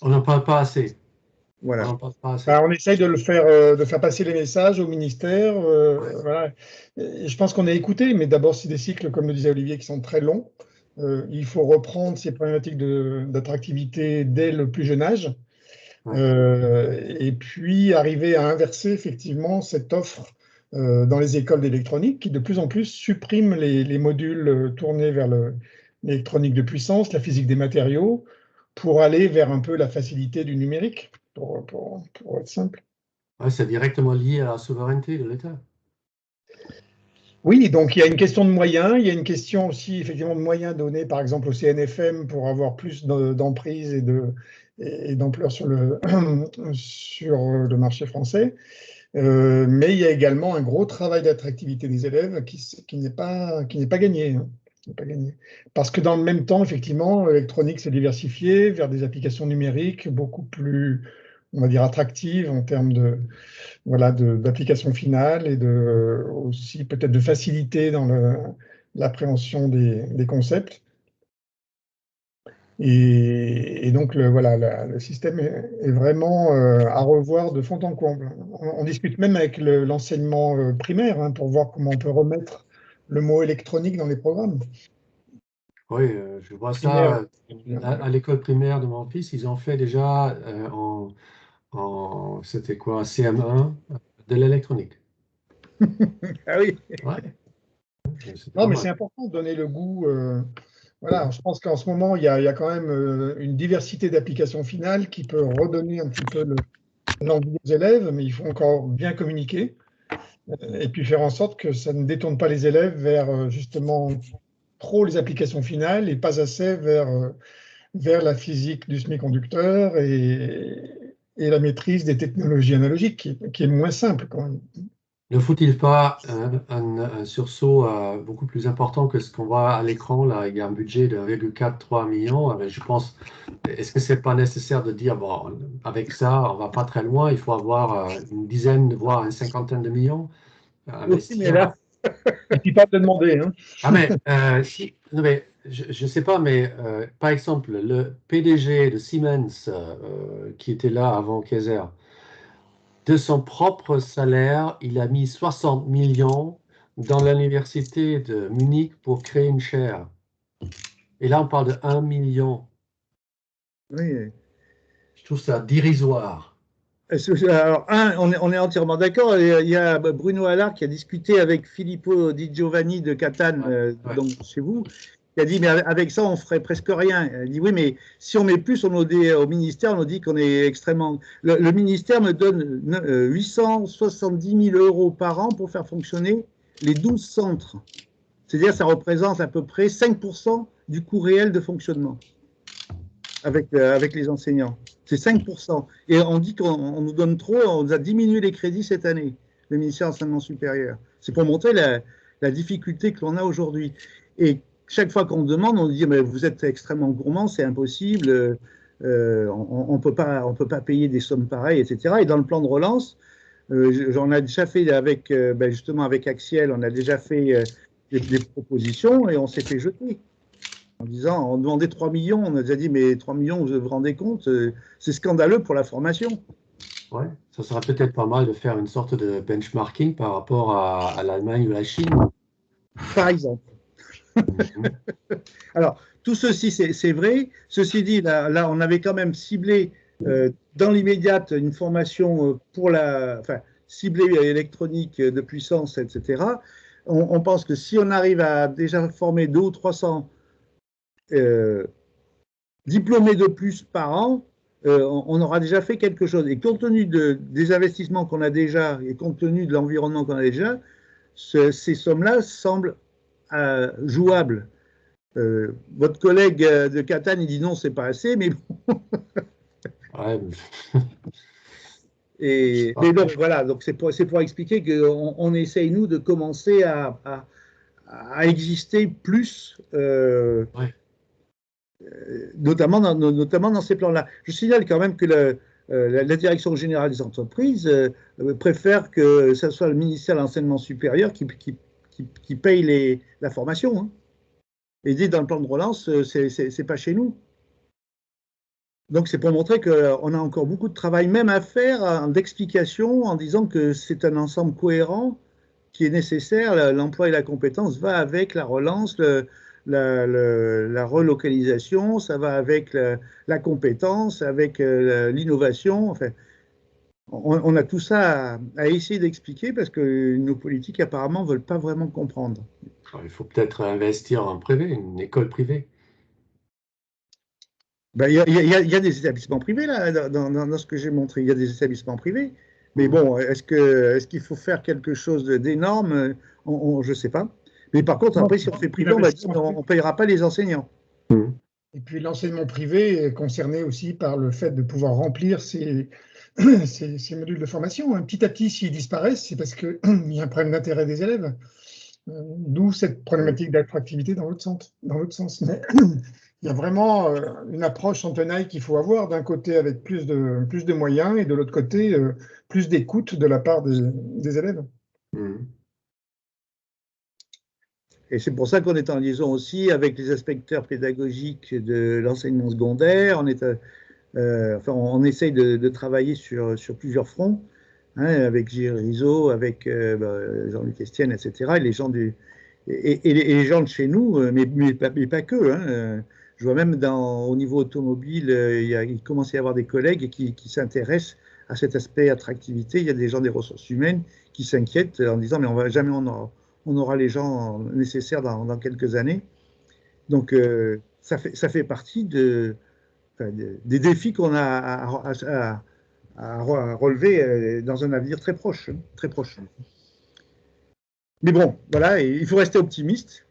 On n'en parle pas assez. Voilà. On essaye de faire passer les messages au ministère. Voilà. Et je pense qu'on est écouté, mais d'abord, c'est des cycles, comme le disait Olivier, qui sont très longs. Il faut reprendre ces problématiques d'attractivité dès le plus jeune âge. Et puis arriver à inverser effectivement cette offre dans les écoles d'électronique qui de plus en plus suppriment les modules tournés vers l'électronique de puissance, la physique des matériaux, pour aller vers un peu la facilité du numérique, pour être simple. Ouais, c'est directement lié à la souveraineté de l'État. Oui, donc il y a une question de moyens, il y a une question aussi effectivement de moyens donnés par exemple au CNFM pour avoir plus d'emprise et d'ampleur sur le marché français. Mais il y a également un gros travail d'attractivité des élèves qui n'est pas gagné. Hein. Pas gagné. Parce que dans le même temps, effectivement, l'électronique s'est diversifiée vers des applications numériques beaucoup plus, on va dire, attractives en termes d'application finale et aussi peut-être de facilité dans l'appréhension des concepts. Et donc, le système est vraiment à revoir de fond en comble. On discute même avec l'enseignement primaire hein, pour voir comment on peut remettre le mot électronique dans les programmes. Oui, je vois ça à l'école primaire de mon fils. Ils ont fait déjà c'était quoi, CM1, de l'électronique. Ah oui. Ouais. Non, mais c'est important de donner le goût. Voilà, je pense qu'en ce moment, il y a quand même une diversité d'applications finales qui peut redonner un petit peu l'envie aux élèves, mais il faut encore bien communiquer et puis faire en sorte que ça ne détourne pas les élèves vers justement trop les applications finales et pas assez vers la physique du semi-conducteur et la maîtrise des technologies analogiques, qui est moins simple quand même. Ne faut-il pas un sursaut beaucoup plus important que ce qu'on voit à l'écran? Là, il y a un budget de 1,43 million. Je pense, est-ce que ce n'est pas nécessaire de dire, bon, avec ça, on ne va pas très loin, il faut avoir une dizaine, voire une cinquantaine de millions Oui, mais là... Et puis pas de demander. Hein. Ah, mais Non, mais je ne sais pas, mais par exemple, le PDG de Siemens, qui était là avant Kaiser, de son propre salaire, il a mis 60 millions dans l'université de Munich pour créer une chaire. Et là, on parle de 1 million. Oui. Je trouve ça dérisoire. Alors, on est entièrement d'accord. Il y a Bruno Allard qui a discuté avec Filippo Di Giovanni de Catane, donc chez vous. Il a dit, mais avec ça, on ferait presque rien. Il a dit, oui, mais si on met plus, on nous dit, au ministère, on nous dit qu'on est extrêmement. Le ministère me donne 870 000 euros par an pour faire fonctionner les 12 centres. C'est-à-dire, ça représente à peu près 5% du coût réel de fonctionnement avec les enseignants. C'est 5%. Et on dit qu'on nous donne trop, on nous a diminué les crédits cette année, le ministère de l'Enseignement supérieur. C'est pour montrer la difficulté que l'on a aujourd'hui. Et chaque fois qu'on demande, on dit mais vous êtes extrêmement gourmand, c'est impossible, on peut pas payer des sommes pareilles, etc. Et dans le plan de relance, j'en ai déjà fait avec, justement avec Axiel, on a déjà fait des propositions et on s'est fait jeter. En disant, on demandait 3 millions, on a déjà dit, mais 3 millions, vous vous rendez compte, c'est scandaleux pour la formation. Ouais, ça sera peut-être pas mal de faire une sorte de benchmarking par rapport à l'Allemagne ou la Chine. Par exemple. Alors, tout ceci, c'est vrai. Ceci dit, là, on avait quand même ciblé dans l'immédiate une formation pour ciblée électronique de puissance, etc. On pense que si on arrive à déjà former 200 ou 300 diplômés de plus par an, on aura déjà fait quelque chose. Et compte tenu des investissements qu'on a déjà et compte tenu de l'environnement qu'on a déjà, ces sommes-là semblent jouables. Votre collègue de Catane, il dit non, c'est pas assez, mais bon. Ouais. Mais donc voilà, donc c'est pour expliquer qu'on essaye, nous, de commencer à exister plus. Ouais. Notamment dans ces plans-là. Je signale quand même que la Direction générale des entreprises préfère que ce soit le ministère de l'Enseignement supérieur qui paye la formation. Hein. Et dit dans le plan de relance, c'est pas chez nous. Donc c'est pour montrer qu'on a encore beaucoup de travail même à faire d'explication en disant que c'est un ensemble cohérent qui est nécessaire. L'emploi et la compétence va avec la relance, la relocalisation, ça va avec la compétence, avec l'innovation. Enfin, on a tout ça à essayer d'expliquer parce que nos politiques apparemment ne veulent pas vraiment comprendre. Il faut peut-être investir en privé, une école privée. Ben, y a des établissements privés là, dans ce que j'ai montré. Il y a des établissements privés. Mais bon, est-ce qu'il faut faire quelque chose d'énorme? Je ne sais pas. Mais par contre, après, si on fait privé, on ne payera pas les enseignants. Et puis l'enseignement privé est concerné aussi par le fait de pouvoir remplir ces modules de formation. Petit à petit, s'ils disparaissent, c'est parce qu'il y a un problème d'intérêt des élèves. D'où cette problématique d'attractivité dans l'autre sens. Mais il y a vraiment une approche en tenaille qu'il faut avoir, d'un côté avec plus de moyens et de l'autre côté plus d'écoute de la part des élèves. Et c'est pour ça qu'on est en liaison aussi avec les inspecteurs pédagogiques de l'enseignement secondaire. On essaye de travailler sur plusieurs fronts, hein, avec Gilles Rizzo, avec Jean-Luc Estienne, etc. Et les gens les gens de chez nous, mais pas que. Hein. Je vois même au niveau automobile, il commence à y avoir des collègues qui s'intéressent à cet aspect attractivité. Il y a des gens des ressources humaines qui s'inquiètent en disant mais on aura les gens nécessaires dans quelques années. Donc ça fait partie des défis qu'on a à relever dans un avenir très proche. Très proche. Mais bon, voilà, il faut rester optimiste.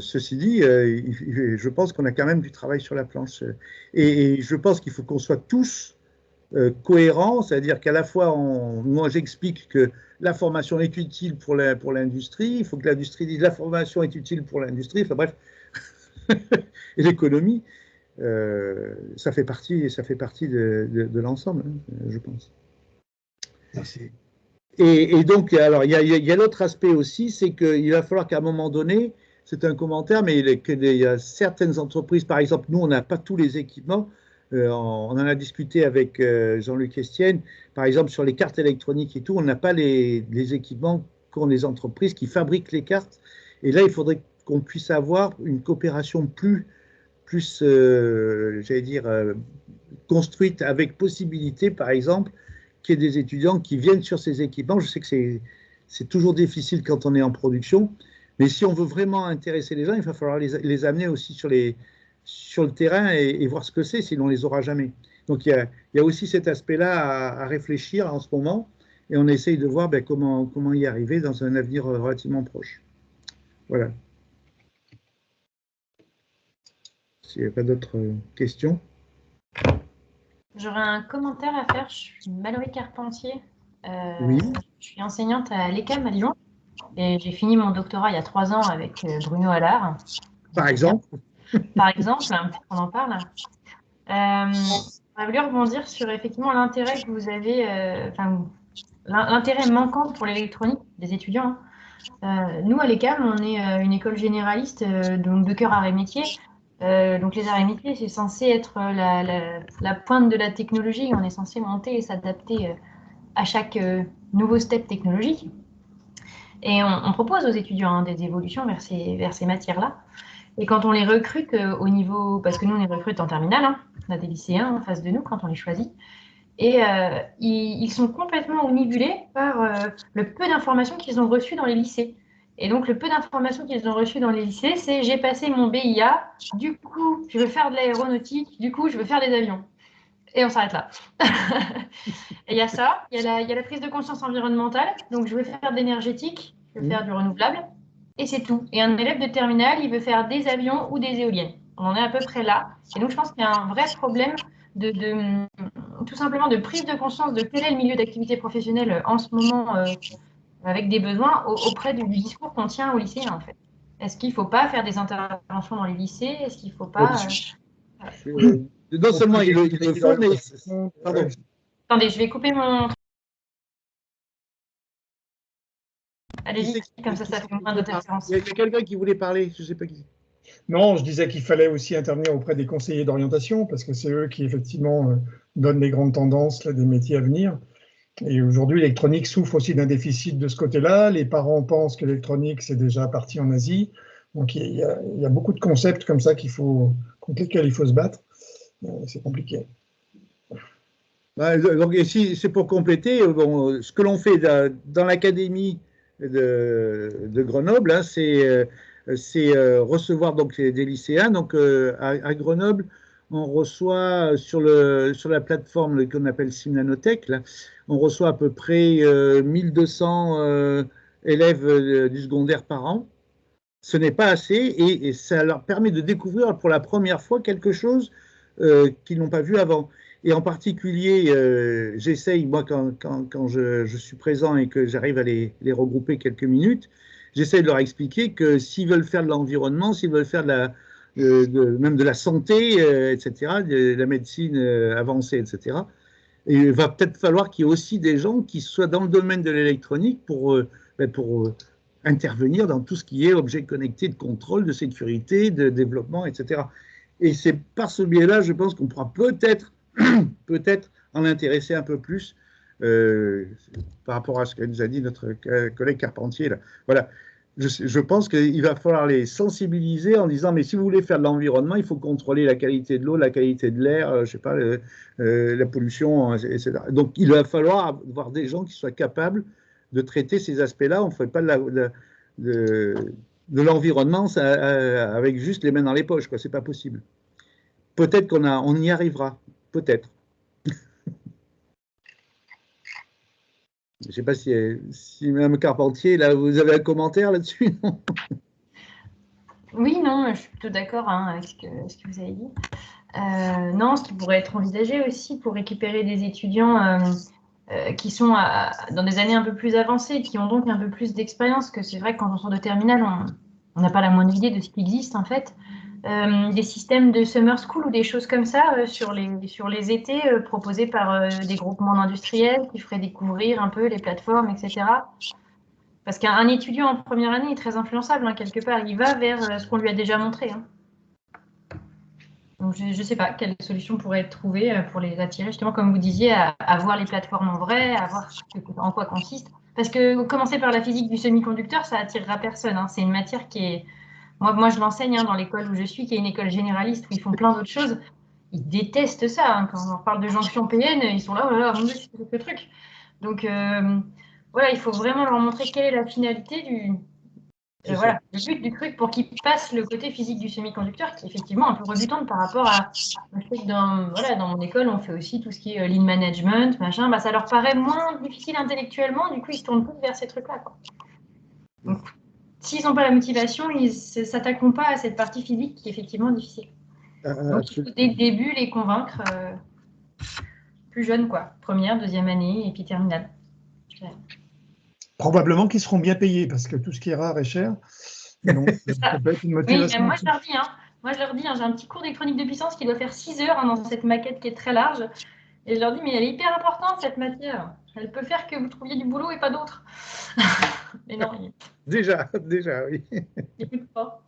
Ceci dit, je pense qu'on a quand même du travail sur la planche. Et je pense qu'il faut qu'on soit tous cohérents, c'est-à-dire qu'à la fois, moi j'explique que la formation est utile pour l'industrie, il faut que l'industrie dise la formation est utile pour l'industrie, enfin bref, et l'économie, ça fait partie de l'ensemble, hein, je pense. Merci. Et donc, alors, il y a l'autre aspect aussi, c'est qu'il va falloir qu'à un moment donné, c'est un commentaire, mais il y a certaines entreprises, par exemple, nous, on n'a pas tous les équipements. On en a discuté avec Jean-Luc Estienne, par exemple, sur les cartes électroniques et tout, on n'a pas les équipements qu'ont les entreprises qui fabriquent les cartes. Et là, il faudrait qu'on puisse avoir une coopération plus j'allais dire, construite avec possibilité, par exemple, qu'il y ait des étudiants qui viennent sur ces équipements. Je sais que c'est toujours difficile quand on est en production, mais si on veut vraiment intéresser les gens, il va falloir les amener aussi sur le terrain et voir ce que c'est, sinon on ne les aura jamais. Donc il y a aussi cet aspect-là à réfléchir en ce moment, et on essaye de voir comment y arriver dans un avenir relativement proche. Voilà. S'il n'y a pas d'autres questions. J'aurais un commentaire à faire. Je suis Mallory Carpentier. Oui. Je suis enseignante à l'ECAM à Lyon. Et j'ai fini mon doctorat il y a 3 ans avec Bruno Allard. Par exemple. Par exemple, on en parle. J'aurais voulu rebondir sur effectivement l'intérêt que vous avez, l'intérêt manquant pour l'électronique des étudiants. Nous, à l'ECAM, on est une école généraliste donc de cœur arts et métiers. Donc les arts et métiers, c'est censé être la pointe de la technologie. On est censé monter et s'adapter à chaque nouveau step technologique. Et on propose aux étudiants des évolutions vers ces matières-là. Et quand on les recrute au niveau, parce que nous on les recrute en terminale, on a des lycéens en face de nous quand on les choisit, et ils sont complètement omnibulés par le peu d'informations qu'ils ont reçues dans les lycées. Et donc le peu d'informations qu'ils ont reçues dans les lycées, c'est j'ai passé mon BIA, du coup je veux faire de l'aéronautique, du coup je veux faire des avions. Et on s'arrête là. Et il y a ça, il y a la prise de conscience environnementale, donc je veux faire de l'énergétique, je veux faire du renouvelable, et c'est tout. Et un élève de terminale, il veut faire des avions ou des éoliennes. On en est à peu près là. Et donc je pense qu'il y a un vrai problème tout simplement de prise de conscience de quel est le milieu d'activité professionnelle en ce moment avec des besoins auprès du discours qu'on tient au lycée en fait. Est-ce qu'il ne faut pas faire des interventions dans les lycées? Est-ce qu'il ne faut pas... non seulement il le faut, mais... Pardon. Attendez, je vais couper mon... Allez-y, comme ça fait moins d'interférences. Il y a quelqu'un qui voulait parler, je ne sais pas qui. Non, je disais qu'il fallait aussi intervenir auprès des conseillers d'orientation, parce que c'est eux qui, effectivement, donnent les grandes tendances des métiers à venir. Et aujourd'hui, l'électronique souffre aussi d'un déficit de ce côté-là. Les parents pensent que l'électronique, c'est déjà parti en Asie. Donc, il y a beaucoup de concepts comme ça contre lesquels il faut se battre. C'est compliqué. Donc, si c'est pour compléter, bon, ce que l'on fait dans l'académie de Grenoble, c'est recevoir donc des lycéens. Donc à Grenoble, on reçoit sur la plateforme qu'on appelle Simnanotech, là, on reçoit à peu près 1200 élèves du secondaire par an. Ce n'est pas assez et ça leur permet de découvrir pour la première fois quelque chose qu'ils n'ont pas vu avant. Et en particulier, j'essaye, moi, quand je suis présent et que j'arrive à les regrouper quelques minutes, j'essaie de leur expliquer que s'ils veulent faire de l'environnement, s'ils veulent faire même de la santé, etc., de la médecine avancée, etc., et il va peut-être falloir qu'il y ait aussi des gens qui soient dans le domaine de l'électronique pour intervenir dans tout ce qui est objets connectés de contrôle, de sécurité, de développement, etc. Et c'est par ce biais-là, je pense qu'on pourra peut-être en intéresser un peu plus par rapport à ce que nous a dit notre collègue Carpentier. Là. Voilà. Je pense qu'il va falloir les sensibiliser en disant mais si vous voulez faire de l'environnement, il faut contrôler la qualité de l'eau, la qualité de l'air, je sais pas, la pollution, etc. Donc il va falloir avoir des gens qui soient capables de traiter ces aspects-là. On ne fait pas de l'environnement avec juste les mains dans les poches, quoi. C'est pas possible. Peut-être qu'on y arrivera, peut-être. Je ne sais pas si Mme Carpentier, là, vous avez un commentaire là-dessus, non? Oui, non, je suis plutôt d'accord avec ce que vous avez dit. Non, ce qui pourrait être envisagé aussi pour récupérer des étudiants qui sont dans des années un peu plus avancées, qui ont donc un peu plus d'expérience, que c'est vrai que quand on sort de terminale, on n'a pas la moindre idée de ce qui existe en fait. Des systèmes de summer school ou des choses comme ça sur les étés proposés par des groupements d'industriels qui feraient découvrir un peu les plateformes, etc. Parce qu'un étudiant en première année est très influençable, hein, quelque part. Il va vers ce qu'on lui a déjà montré. Hein. Donc, je ne sais pas quelle solution pourrait être trouvée pour les attirer, justement, comme vous disiez, à voir les plateformes en vrai, à voir en quoi consiste. Parce que commencer par la physique du semi-conducteur, ça attirera personne. Hein. C'est une matière qui est... Moi je l'enseigne dans l'école où je suis, qui est une école généraliste, où ils font plein d'autres choses. Ils détestent ça. Hein. Quand on parle de jonction PN, ils sont là, oh là là, mon Dieu, c'est ce truc. Donc, voilà, il faut vraiment leur montrer quelle est la finalité voilà, le but du truc pour qu'ils passent le côté physique du semi-conducteur, qui est effectivement un peu rebutante par rapport à le fait que dans mon école, on fait aussi tout ce qui est lean management, machin. Bah, ça leur paraît moins difficile intellectuellement, du coup, ils se tournent plus vers ces trucs-là. Donc, s'ils n'ont pas la motivation, ils ne s'attaqueront pas à cette partie physique qui est effectivement difficile. Donc, il faut dès le début les convaincre plus jeunes, quoi. Première, deuxième année et puis terminale. Probablement qu'ils seront bien payés parce que tout ce qui est rare est cher. Donc, ça peut être une motivation. Oui, moi je leur dis, j'ai un petit cours d'électronique de puissance qui doit faire 6 heures dans cette maquette qui est très large. Et je leur dis, mais elle est hyper importante cette matière. Elle peut faire que vous trouviez du boulot et pas d'autre. Mais non. Déjà, oui. Pas.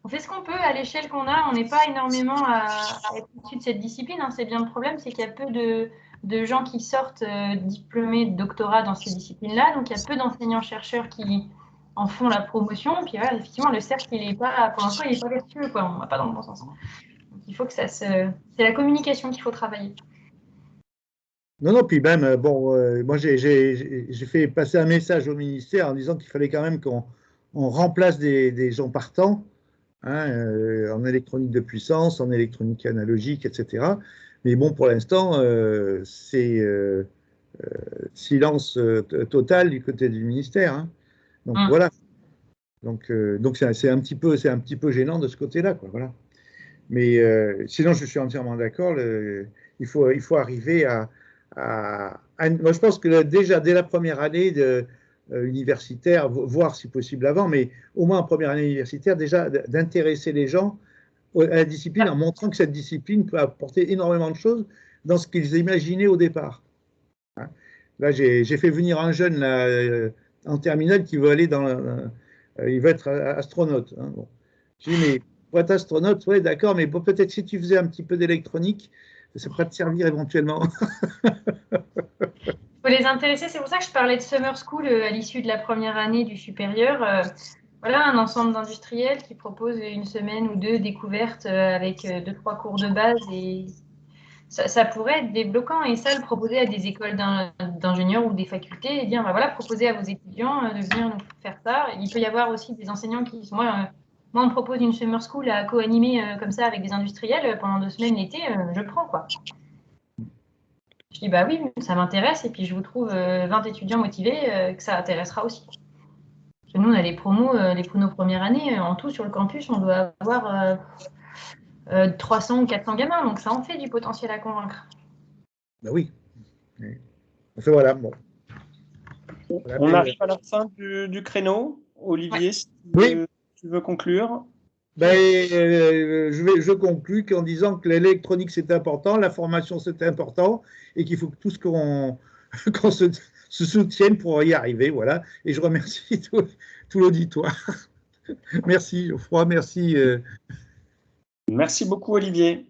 On fait ce qu'on peut à l'échelle qu'on a. On n'est pas énormément à être issu de cette discipline. Hein. C'est bien le problème, c'est qu'il y a peu de gens qui sortent diplômés de doctorat dans ces disciplines-là. Donc, il y a peu d'enseignants-chercheurs qui en font la promotion. Puis, voilà, effectivement, le cercle, il est pas, pour l'instant, il n'est pas vertueux, quoi. On ne va pas dans le bon sens. Donc, il faut que c'est la communication qu'il faut travailler. Non, puis même, moi, j'ai fait passer un message au ministère en disant qu'il fallait quand même qu'on remplace des gens partants, hein, en électronique de puissance, en électronique analogique, etc. Mais bon, pour l'instant, c'est silence total du côté du ministère. Hein. Donc voilà. Donc c'est un petit peu gênant de ce côté-là, quoi. Voilà. Mais sinon, je suis entièrement d'accord. Il faut arriver moi, je pense que déjà dès la première année universitaire, voire si possible avant, mais au moins en première année universitaire, déjà d'intéresser les gens à la discipline en montrant que cette discipline peut apporter énormément de choses dans ce qu'ils imaginaient au départ. Hein. Là, j'ai fait venir un jeune là, en terminale qui veut aller il veut être astronaute. Hein. Bon. Je dis, mais pour être astronaute, ouais, d'accord, mais bon, peut-être si tu faisais un petit peu d'électronique, ça pourrait te servir éventuellement. Il faut les intéresser. C'est pour ça que je parlais de Summer School à l'issue de la première année du supérieur. Voilà, un ensemble d'industriels qui propose une semaine ou deux découvertes avec 2-3 cours de base. Et ça pourrait être débloquant. Et ça, le proposer à des écoles d'ingénieurs ou des facultés, et dire, bah, voilà, proposer à vos étudiants de venir nous faire ça. Il peut y avoir aussi des enseignants qui sont... Moi, on me propose une summer school à co-animer comme ça avec des industriels pendant 2 semaines l'été, je prends, quoi. Je dis, bah oui, ça m'intéresse, et puis je vous trouve 20 étudiants motivés que ça intéressera aussi. Parce que nous, on a les promos première année, en tout sur le campus, on doit avoir 300 ou 400 gamins, donc ça en fait du potentiel à convaincre. Ben oui. Enfin, voilà, bon. On arrive à la fin du créneau. Olivier, ouais. Si tu veux conclure. Ben, je conclus qu'en disant que l'électronique c'est important, la formation c'est important, et qu'il faut que tout ce qu'on se soutienne pour y arriver, voilà. Et je remercie tout l'auditoire. Merci Geoffroy, merci. Merci beaucoup Olivier.